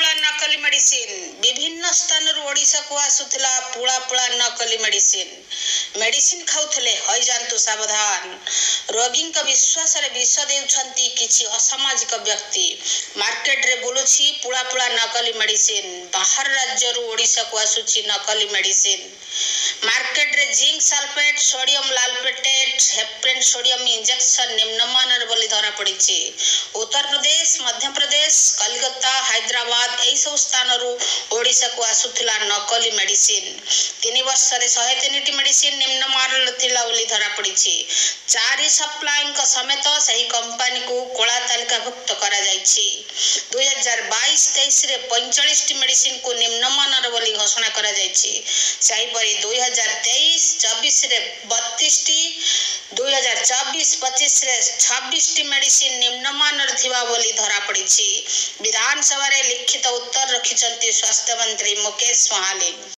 पुला नकली मेडिसिन विभिन्न स्थान ओडिशा को आसुला पुला पुला नकली मेडिसिन खाउथले हई जानतु सावधान। रोगी विश्वास रे विष देउछंती किछि असामाजिक व्यक्ति। मार्केट रे बुलुछि पुला पुला नकली मेडिसिन। बाहर राज्य रु ओडिशा को आसुछि नकली मेडिसिन। मार्केट रे जिंक सल्फेट सोडियम लालपेटेट हेप्टेन सोडियम इंजेक्शन निम्नमानर बोली धरा पड़िछि। उत्तर प्रदेश मध्य प्रदेश कलकत्ता हैदराबाद एई सब स्थान रु ओडिशा को आसुथिला नकली मेडिसिन। 3 वर्ष रे 103 टी मेडिसिन निम्नमानर थिला बोली धरा पड़िछि। 4 सप्लाइंग समेत सही कंपनी को कोला तालिकाभुक्त करा जाइछि। 2022-23 रे 45 टी मेडिसिन को निम्नमानर बोली घोषणा करा जाइछि। सही परी 2023-24 रे 32 टी 2024-25 रे 26 टी मेडिसिन निम्नमानर थिबा बोली धरा पड़िछि। विधानसभा रे लिखित उत्तर रखिचंती स्वास्थ्य मंत्री मुकेश महाले।